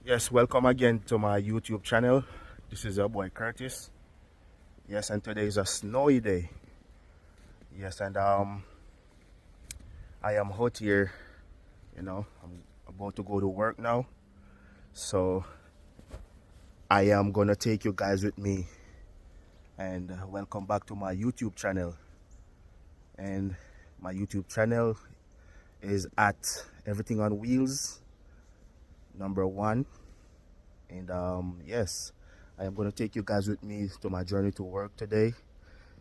Yes, welcome again to my YouTube channel. This is your boy Curtis. Yes, and today is a snowy day. Yes, and I am out here. I'm about to go to work now. So I am gonna take you guys with me, and welcome back to my YouTube channel. And my YouTube channel is at Everything on Wheels #1. And yes, I am going to take you guys with me to my journey to work today.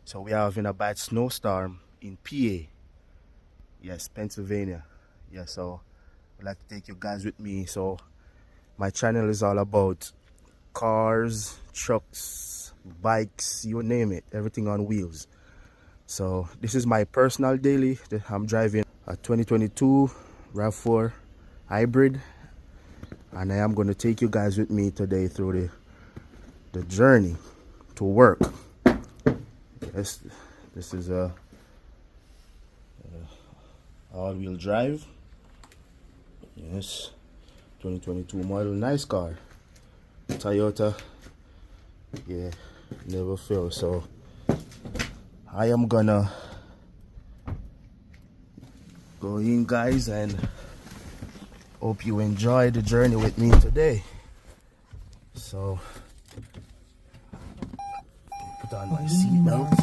So we are having a bad snowstorm in PA. Yes, Pennsylvania. Yes, so I'd like to take you guys with me. So my channel is all about cars, trucks, bikes, you name it, everything on wheels. So this is my personal daily. I'm driving a 2022 rav4 hybrid, and I am going to take you guys with me today through the journey to work. Yes, this is a all-wheel drive. Yes, 2022 model, nice car, Toyota. Yeah, never fail. So I am gonna go in, guys, and hope you enjoy the journey with me today. So put on my seatbelt.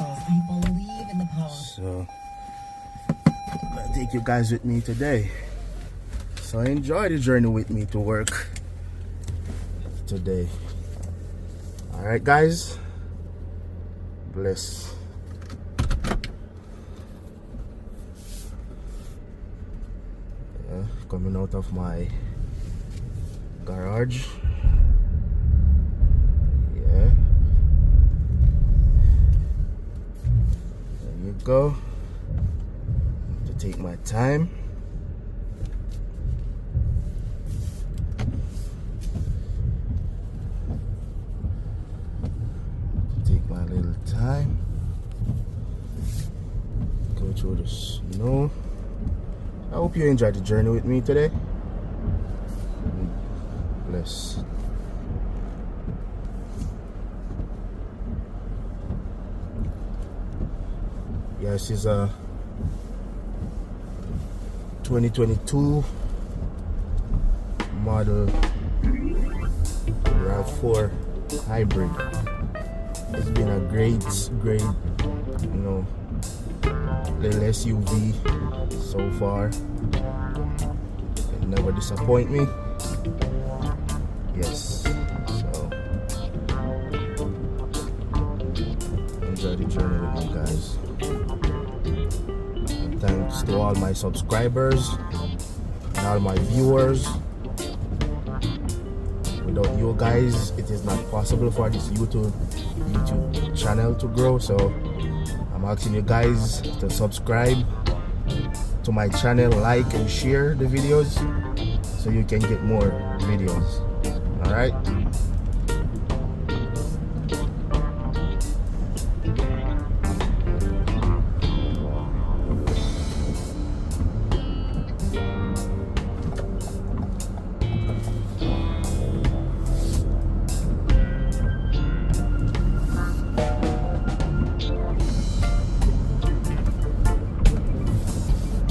So I'm gonna take you guys with me today. So enjoy the journey with me to work today. All right, guys. Bless. Yeah, coming out of my garage. Yeah. There you go. To take my time. Take my little time. Go through the snow. I hope you enjoyed the journey with me today. Bless. Yes, it's a 2022 model rav4 hybrid. It's been a great, little SUV so far. It never disappoint me. Yes, so enjoy the journey with me, guys. And thanks to all my subscribers and all my viewers. Without you guys, it is not possible for this YouTube channel to grow. So I'm asking you guys to subscribe to my channel, like and share the videos so you can get more videos. All right.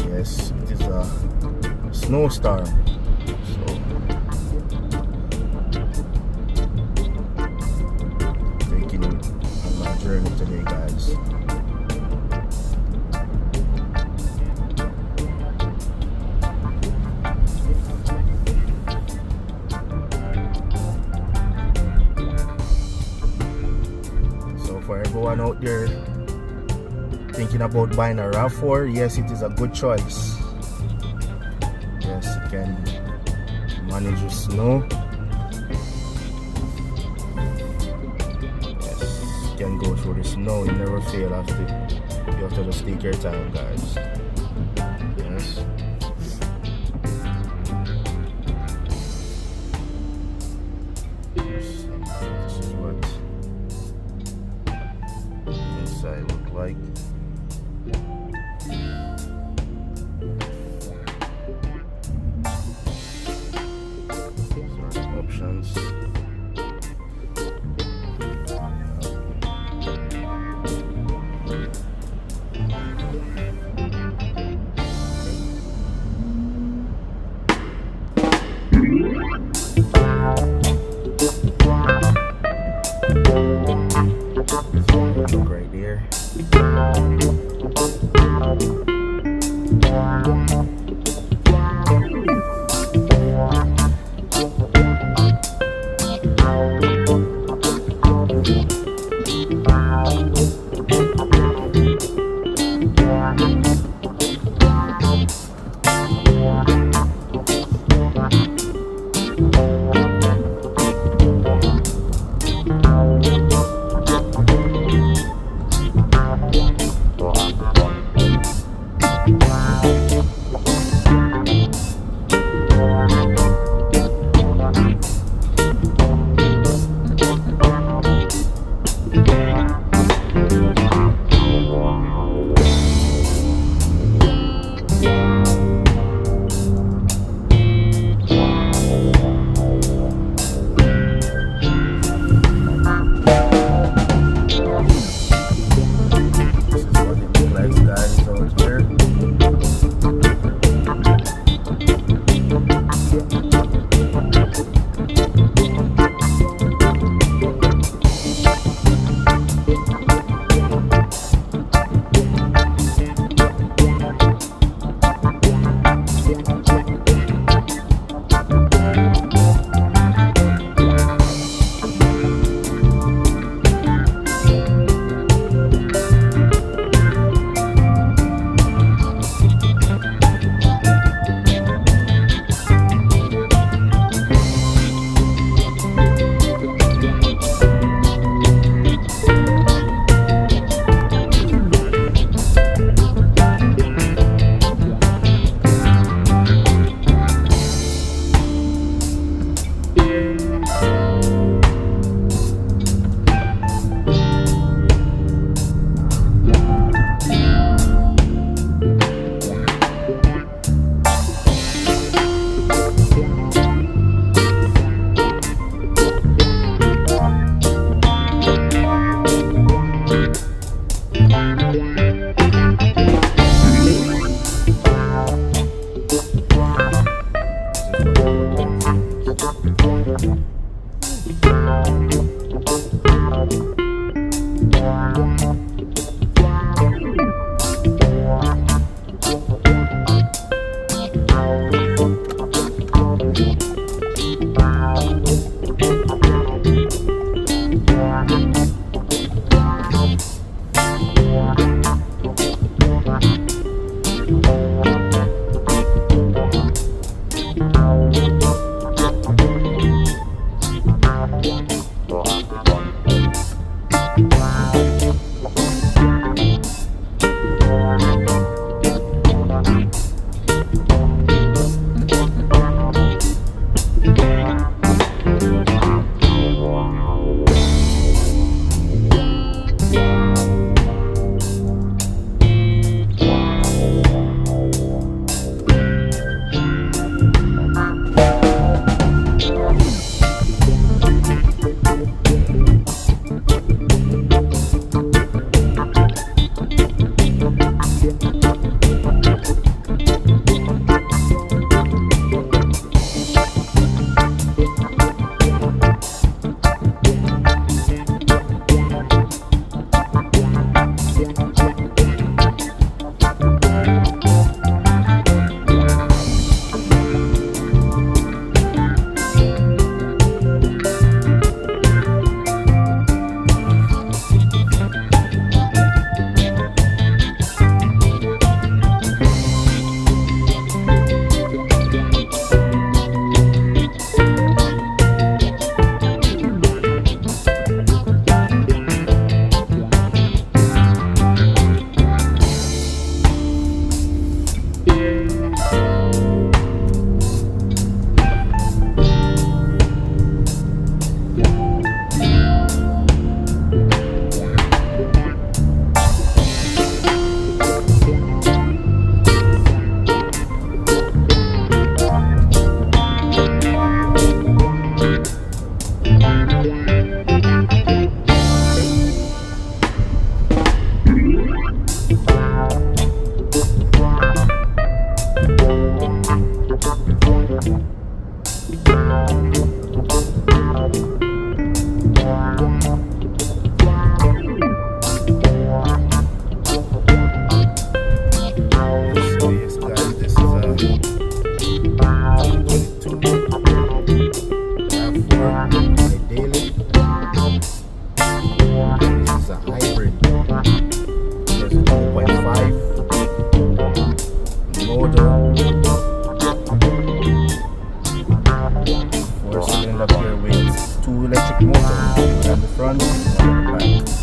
Yes, it is a snowstorm. So taking you on my journey today, guys. So for everyone out there thinking about buying a rav4, yes, it is a good choice. Yes, it can manage the snow. Yes, you can go through the snow. You never fail. You have to just take your time, guys. Yes. This is what inside look like. So Options. Look right there. So yes guys, this is a 2022 rav4 my daily. This is a hybrid version 2.5 motor, 4-cylinder pair with 2 electric motors, one at the front and one at the back.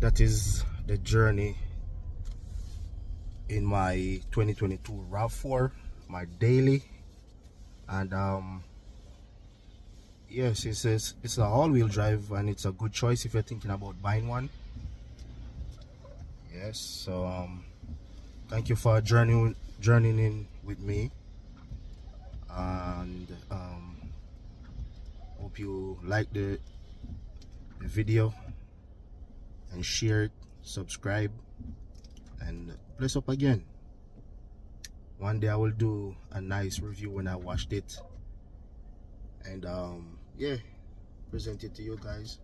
that is the journey in my 2022 rav4, my daily. And yes, it's a all-wheel drive, and it's a good choice if you're thinking about buying one. Yes, so thank you for journeying in with me, and hope you like the video and share it, subscribe, and press up again. One day I will do a nice review when I watched it, and yeah, present it to you guys.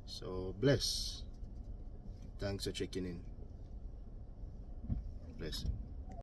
So bless. Thanks for checking in. Bless.